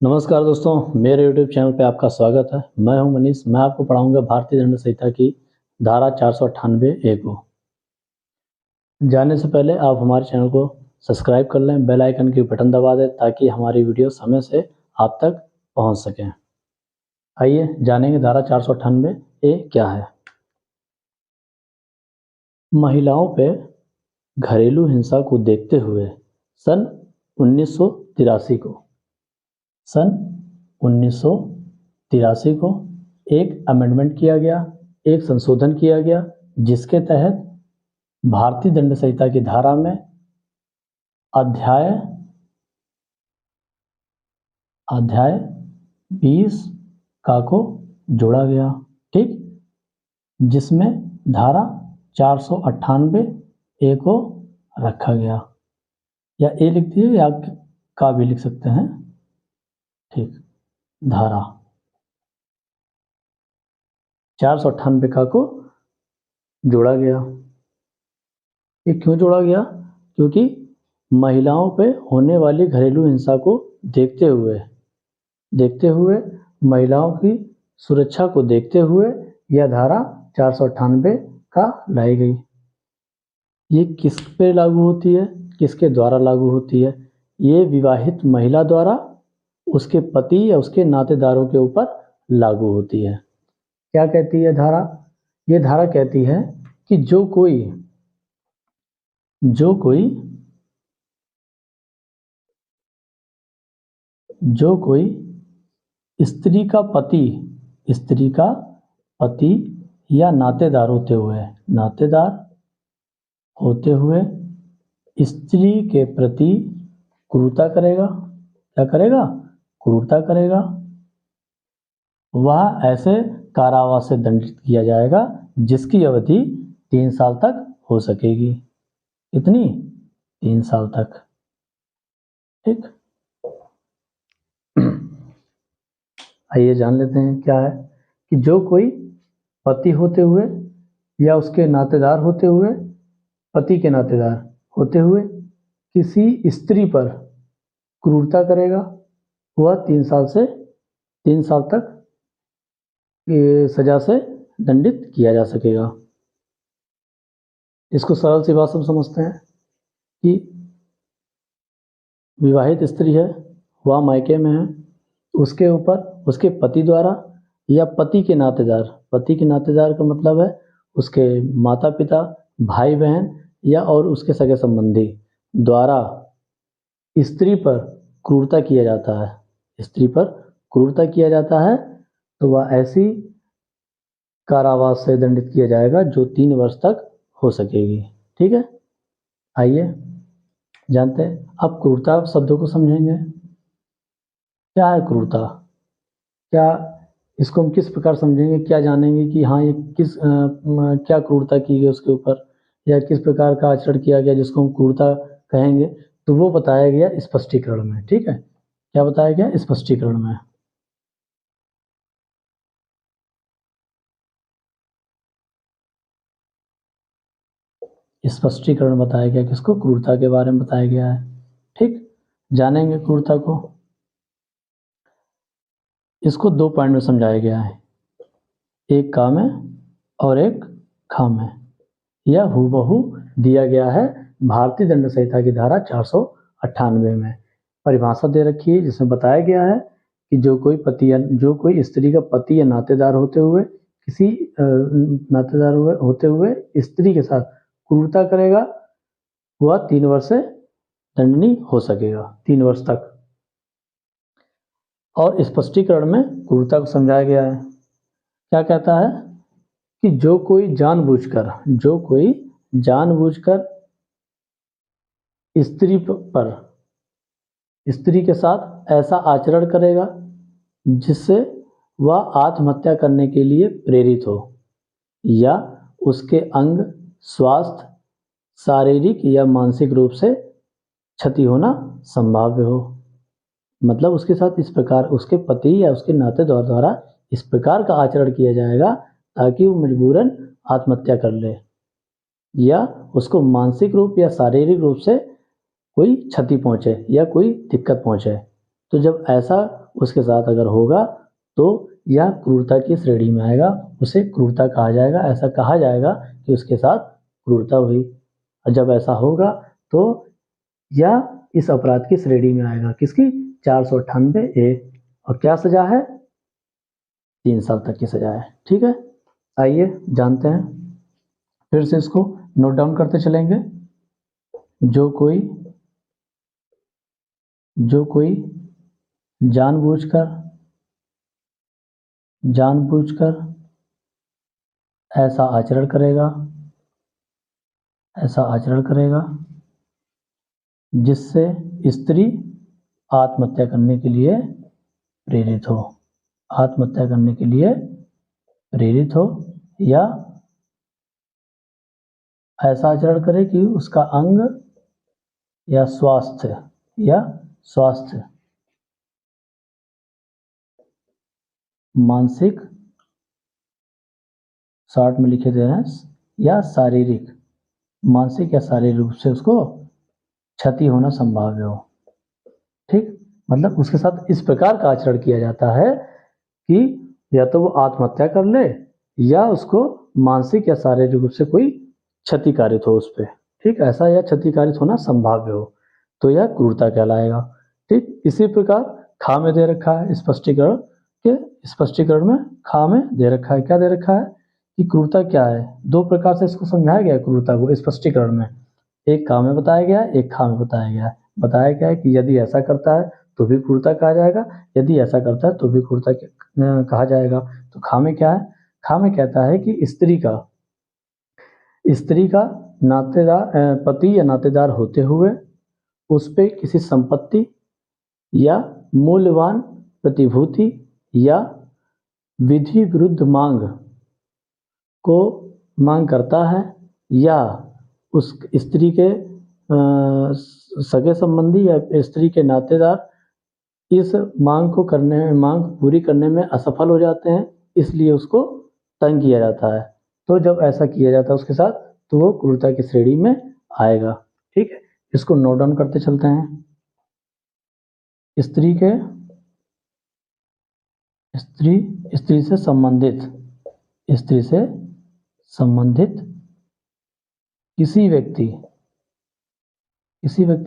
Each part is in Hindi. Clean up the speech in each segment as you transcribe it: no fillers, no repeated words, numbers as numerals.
नमस्कार दोस्तों, मेरे YouTube चैनल पे आपका स्वागत है। मैं हूं मनीष। मैं आपको पढ़ाऊंगा भारतीय दंड संहिता की धारा 498 ए को। जाने से पहले आप हमारे चैनल को सब्सक्राइब कर लें, बेल आइकन की बटन दबा दें ताकि हमारी वीडियो समय से आप तक पहुंच सकें। आइए जानेंगे धारा 498 ए क्या है। महिलाओं पे घरेलू हिंसा को देखते हुए सन 1983 को एक अमेंडमेंट किया गया, एक संशोधन किया गया, जिसके तहत भारतीय दंड संहिता की धारा में अध्याय 20 का को जोड़ा गया, ठीक, जिसमें धारा 498 ए को रखा गया। या ए लिख दिए या का भी लिख सकते हैं, ठीक। धारा 498 का को जोड़ा गया। ये क्यों जोड़ा गया? क्योंकि महिलाओं पे होने वाली घरेलू हिंसा को देखते हुए महिलाओं की सुरक्षा को देखते हुए यह धारा 498 का लाई गई। ये किस पे लागू होती है, किसके द्वारा लागू होती है? ये विवाहित महिला द्वारा उसके पति या उसके नातेदारों के ऊपर लागू होती है। क्या कहती है धारा? ये धारा कहती है कि जो कोई स्त्री का पति या नातेदार होते हुए स्त्री के प्रति क्रूरता करेगा, क्या करेगा? क्रूरता करेगा, वह ऐसे कारावास से दंडित किया जाएगा जिसकी अवधि 3 साल तक हो सकेगी। कितनी? 3 साल तक, ठीक। आइए जान लेते हैं क्या है कि जो कोई पति होते हुए या उसके नातेदार होते हुए, पति के नातेदार होते हुए किसी स्त्री पर क्रूरता करेगा, वह 3 साल तक सजा से दंडित किया जा सकेगा। इसको सरल सी बात समझते हैं कि विवाहित स्त्री है, वह मायके में है, उसके ऊपर उसके पति द्वारा या पति के नातेदार का मतलब है उसके माता पिता, भाई बहन या और उसके सगे संबंधी द्वारा स्त्री पर क्रूरता किया जाता है, तो वह ऐसी कारावास से दंडित किया जाएगा जो 3 वर्ष तक हो सकेगी, ठीक है। आइए जानते हैं। अब क्रूरता शब्दों को समझेंगे। क्या है क्रूरता? क्या इसको हम किस प्रकार समझेंगे, क्या जानेंगे कि हाँ ये क्या क्रूरता की गई उसके ऊपर, या किस प्रकार का आचरण किया गया जिसको हम क्रूरता कहेंगे, तो वो बताया गया स्पष्टीकरण में, ठीक है। क्या बताया गया स्पष्टीकरण में? स्पष्टीकरण बताया गया किसको? क्रूरता के बारे में बताया गया है, ठीक। जानेंगे क्रूरता को। इसको 2 पॉइंट में समझाया गया है, एक का में और एक खा में। यह हूबहू दिया गया है भारतीय दंड संहिता की धारा 498 में। परिभाषा दे रखी है जिसमें बताया गया है कि जो कोई स्त्री का पति या नातेदार होते हुए स्त्री के साथ क्रूरता करेगा, वह 3 वर्ष से दंडनीय हो सकेगा, 3 वर्ष तक। और स्पष्टीकरण में क्रूरता को समझाया गया है। क्या कहता है कि जो कोई जानबूझकर स्त्री के साथ ऐसा आचरण करेगा जिससे वह आत्महत्या करने के लिए प्रेरित हो, या उसके अंग, स्वास्थ्य, शारीरिक या मानसिक रूप से क्षति होना संभाव्य हो। मतलब उसके साथ इस प्रकार उसके पति या उसके नातेदार द्वारा इस प्रकार का आचरण किया जाएगा ताकि वो मजबूरन आत्महत्या कर ले, या उसको मानसिक रूप या शारीरिक रूप से कोई क्षति पहुंचे या कोई दिक्कत पहुंचे। तो जब ऐसा उसके साथ अगर होगा तो यह क्रूरता की श्रेणी में आएगा, उसे क्रूरता कहा जाएगा। ऐसा कहा जाएगा कि उसके साथ क्रूरता हुई। और जब ऐसा होगा तो यह इस अपराध की श्रेणी में आएगा, किसकी? 498A। और क्या सजा है? 3 साल तक की सजा है। ठीक है, आइए जानते हैं, फिर से इसको नोट डाउन करते चलेंगे। जो कोई जानबूझकर ऐसा आचरण करेगा जिससे स्त्री आत्महत्या करने के लिए प्रेरित हो या ऐसा आचरण करे कि उसका अंग या स्वास्थ्य मानसिक, शॉर्ट में लिखे दे रहे हैं, या शारीरिक, मानसिक या शारीरिक रूप से उसको क्षति होना संभाव्य हो। ठीक, मतलब उसके साथ इस प्रकार का आचरण किया जाता है कि या तो वो आत्महत्या कर ले या उसको मानसिक या शारीरिक रूप से कोई क्षतिकारित हो उस पर। ठीक, ऐसा या क्षतिकारित होना संभाव्य हो तो यह क्रूरता कहलाएगा। ठीक, इसी प्रकार खा में दे रखा है स्पष्टीकरण में खा में दे रखा है, क्या दे रखा है कि क्रूरता क्या है। 2 प्रकार से इसको समझाया गया है क्रूरता को स्पष्टीकरण में, एक खा में बताया गया है, एक खा में बताया गया है। बताया गया है कि यदि ऐसा करता है तो भी क्रूरता कहा जाएगा, यदि ऐसा करता है तो भी क्रूरता कहा जाएगा। तो खा में क्या है? खा में कहता है कि स्त्री का नातेदार, पति या नातेदार होते हुए उस पे किसी संपत्ति या मूल्यवान प्रतिभूति या विधि विरुद्ध मांग करता है या उस स्त्री के सगे संबंधी या स्त्री के नातेदार इस मांग पूरी करने में असफल हो जाते हैं, इसलिए उसको तंग किया जाता है। तो जब ऐसा किया जाता है उसके साथ तो वो क्रूरता की श्रेणी में आएगा। ठीक है, इसको नोट डाउन करते चलते हैं। स्त्री से संबंधित किसी व्यक्ति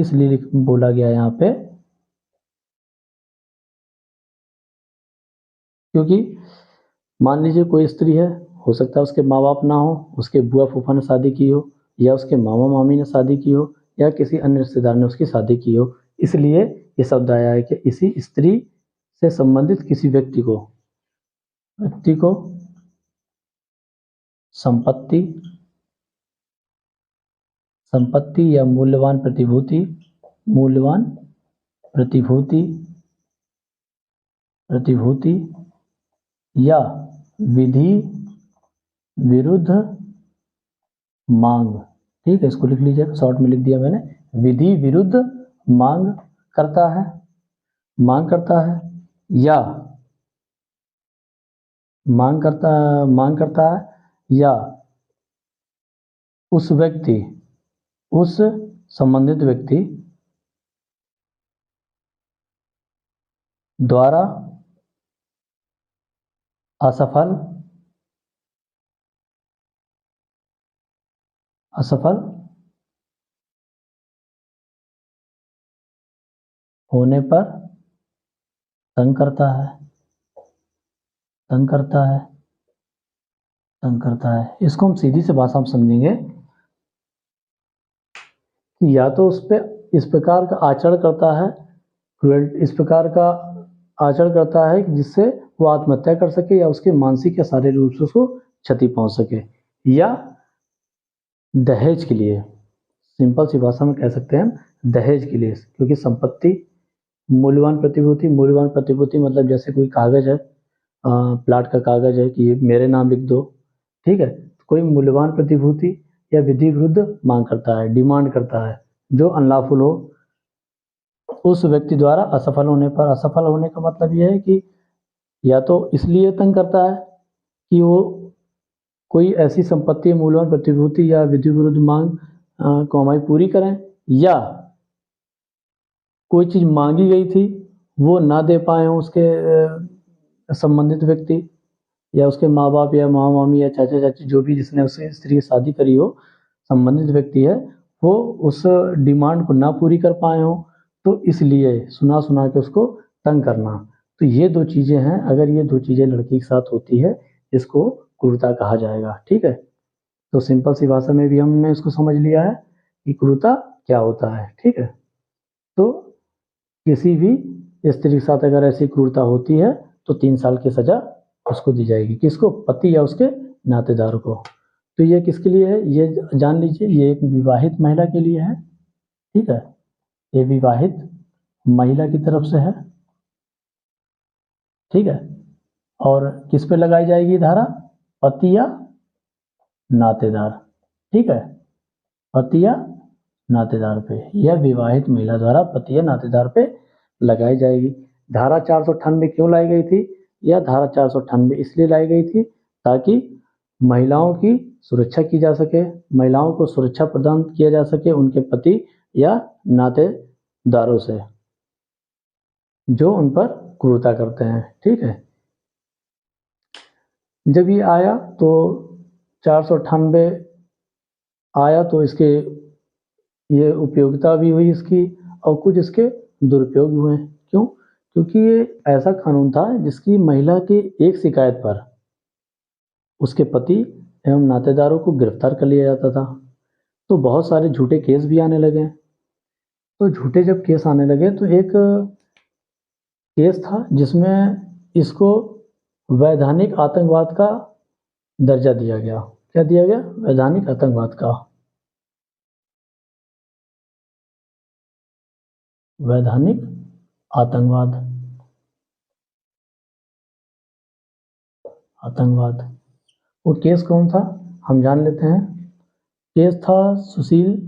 इसलिए बोला गया यहाँ पे क्योंकि मान लीजिए कोई स्त्री है, हो सकता है उसके माँ बाप ना हो, उसके बुआ फूफा ने शादी की हो या उसके मामा मामी ने शादी की हो या किसी अन्य रिश्तेदार ने उसकी शादी की हो, इसलिए ये शब्द आया है कि इसी स्त्री से संबंधित किसी व्यक्ति को संपत्ति या मूल्यवान प्रतिभूति या विधि विरुद्ध मांग। ठीक है, इसको लिख लीजिए, शॉर्ट में लिख दिया मैंने। विधि विरुद्ध मांग करता है या उस संबंधित व्यक्ति द्वारा असफल होने पर तंग करता है। इसको हम सीधी से भाषा में समझेंगे कि या तो उस पे इस प्रकार का आचरण करता है कि जिससे वो आत्महत्या कर सके या उसके मानसिक या शारीरिक रूप से उसको क्षति पहुंच सके, या दहेज के लिए, सिंपल सी भाषा में कह सकते हैं हम दहेज के लिए। क्योंकि संपत्ति, मूल्यवान प्रतिभूति मतलब जैसे कोई कागज है, प्लाट का कागज है कि मेरे नाम लिख दो। ठीक है, कोई मूल्यवान प्रतिभूति या विधि विरुद्ध मांग करता है, डिमांड करता है जो अनलॉफुल हो उस व्यक्ति द्वारा असफल होने का मतलब यह है कि या तो इसलिए तंग करता है कि वो कोई ऐसी संपत्ति, मूल्यवान प्रतिभूति या विधि विरुद्ध मांग को हमारी पूरी करें, या कोई चीज़ मांगी गई थी वो ना दे पाए हों उसके संबंधित व्यक्ति या उसके माँ बाप या माँ मामी या चाचा चाची जो भी जिसने उससे स्त्री की शादी करी हो, संबंधित व्यक्ति है, वो उस डिमांड को ना पूरी कर पाए हों, तो इसलिए सुना सुना के उसको तंग करना। तो ये 2 चीज़ें हैं, अगर ये 2 चीज़ें लड़की के साथ होती है, इसको क्रूरता कहा जाएगा, ठीक है। तो सिंपल सी भाषा में भी हमने इसको समझ लिया है कि क्रूरता क्या होता है, ठीक है। तो किसी भी स्त्री के साथ अगर ऐसी क्रूरता होती है तो 3 साल की सजा उसको दी जाएगी। किसको? पति या उसके नातेदार को। तो ये किसके लिए है? ये जान लीजिए, ये एक विवाहित महिला के लिए है, ठीक है। ये विवाहित महिला की तरफ से है, ठीक है। और किस पे लगाई जाएगी धारा? पति या नातेदार, ठीक है। पति या नातेदार पे, यह विवाहित महिला द्वारा पति या नातेदार पे लगाई जाएगी। धारा 498 क्यों लाई गई थी? यह धारा 498 इसलिए लाई गई थी ताकि महिलाओं की सुरक्षा की जा सके, महिलाओं को सुरक्षा प्रदान किया जा सके उनके पति या नातेदारों से जो उन पर क्रूरता करते हैं, ठीक है। जब ये आया तो 498 आया तो इसके ये उपयोगिता भी हुई इसकी और कुछ इसके दुरुपयोग हुए। क्यों? क्योंकि ये ऐसा कानून था जिसकी महिला की एक शिकायत पर उसके पति एवं नातेदारों को गिरफ्तार कर लिया जाता था। तो बहुत सारे झूठे केस भी आने लगे। तो झूठे जब केस आने लगे तो एक केस था जिसमें इसको वैधानिक आतंकवाद का दर्जा दिया गया। क्या दिया गया? वैधानिक आतंकवाद का। वैधानिक आतंकवाद, आतंकवाद। वो केस कौन था हम जान लेते हैं। केस था सुशील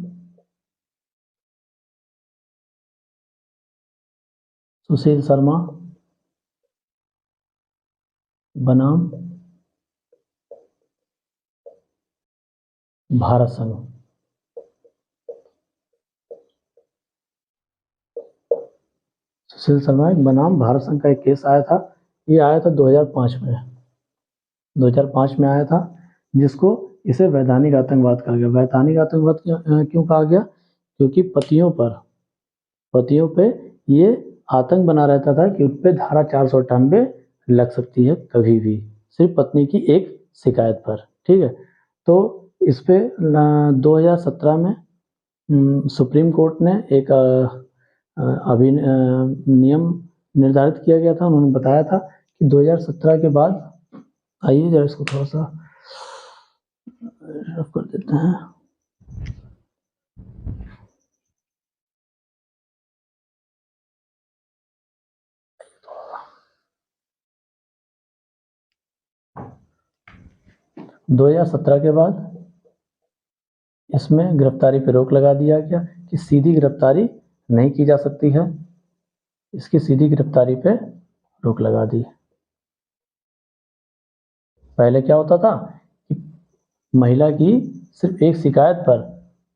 शर्मा बनाम भारत संघ। सुशील शर्मा बनाम भारत संघ का एक केस आया था। ये आया था 2005 में। 2005 में आया था जिसको इसे वैधानिक आतंकवाद कहा गया। वैधानिक आतंकवाद क्यों कहा गया? क्योंकि पतियों पे ये आतंक बना रहता था कि उन पे धारा 498 लग सकती है कभी भी, सिर्फ पत्नी की एक शिकायत पर, ठीक है। तो इस पे 2017 में सुप्रीम कोर्ट ने एक नियम निर्धारित किया गया था। उन्होंने बताया था कि 2017 के बाद, आइए जरा इसको थोड़ा सा रफ कर देते हैं। दो 2017 के बाद इसमें गिरफ्तारी पर रोक लगा दिया गया कि सीधी गिरफ्तारी नहीं की जा सकती है। इसकी सीधी गिरफ्तारी पे रोक लगा दी। पहले क्या होता था कि महिला की सिर्फ एक शिकायत पर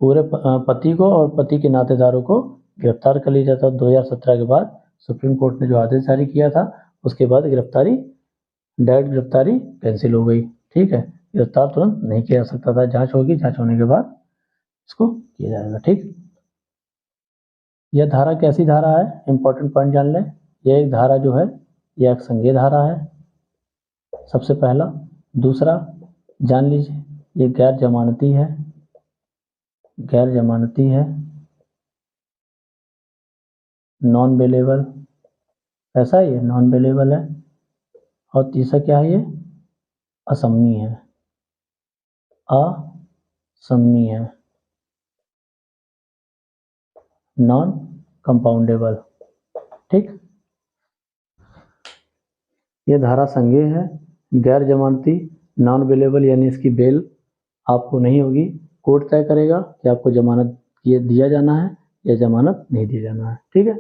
पूरे पति को और पति के नातेदारों को गिरफ्तार कर लिया जाता। 2017 के बाद सुप्रीम कोर्ट ने जो आदेश जारी किया था उसके बाद डायरेक्ट गिरफ्तारी कैंसिल हो गई, ठीक है। गिरफ्तार तुरंत नहीं किया जा सकता था, जांच होगी, जांच होने के बाद इसको किया जाएगा, ठीक। यह धारा कैसी धारा है? इंपॉर्टेंट पॉइंट जान लें। यह एक धारा जो है यह एक संज्ञेय धारा है, सबसे पहला। दूसरा जान लीजिए, ये गैर जमानती है, गैर जमानती है, नॉन बेलेबल, ऐसा ही है, नॉन बेलेबल है। और तीसरा क्या है? ये असमनीय है, असमनीय है, नॉन कंपाउंडेबल, ठीक। ये धारा संज्ञेय है, गैर जमानती, नॉन बेलेबल, यानी इसकी बेल आपको नहीं होगी। कोर्ट तय करेगा कि आपको जमानत ये दिया जाना है या जमानत नहीं दिया जाना है, ठीक है।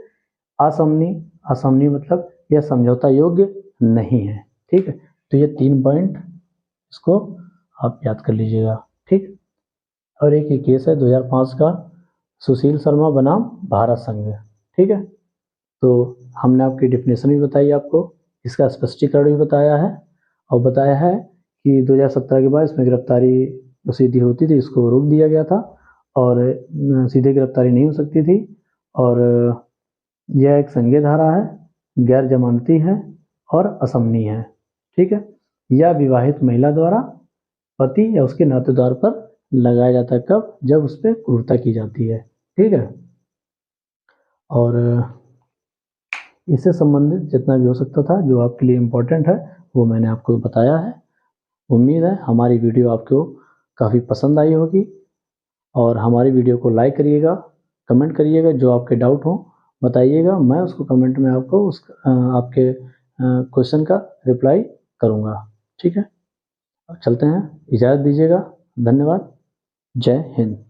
असमनीय, असमनीय मतलब यह समझौता योग्य नहीं है, ठीक है। तो ये 3 पॉइंट इसको आप याद कर लीजिएगा, ठीक। और एक ये केस है 2005 का, सुशील शर्मा बनाम भारत संघ, ठीक है। तो हमने आपकी डेफिनेशन भी बताई आपको, इसका स्पष्टीकरण भी बताया है और बताया है कि 2017 के बाद इसमें गिरफ्तारी सीधी होती थी, इसको रोक दिया गया था और सीधे गिरफ्तारी नहीं हो सकती थी। और यह एक संज्ञेय धारा है, गैर जमानती है और असमनीय है। ठीक है, यह विवाहित महिला द्वारा पति या उसके नातेदार पर लगाया जाता है। कब? जब उस पर क्रूरता की जाती है। ठीक है, और इससे संबंधित जितना भी हो सकता था जो आपके लिए इम्पोर्टेंट है वो मैंने आपको बताया है। उम्मीद है हमारी वीडियो आपको काफ़ी पसंद आई होगी और हमारी वीडियो को लाइक करिएगा, कमेंट करिएगा, जो आपके डाउट हो बताइएगा, मैं उसको कमेंट में आपको आपके क्वेश्चन का रिप्लाई करूँगा। ठीक है, चलते हैं, इजाज़त दीजिएगा। धन्यवाद। जय हिंद।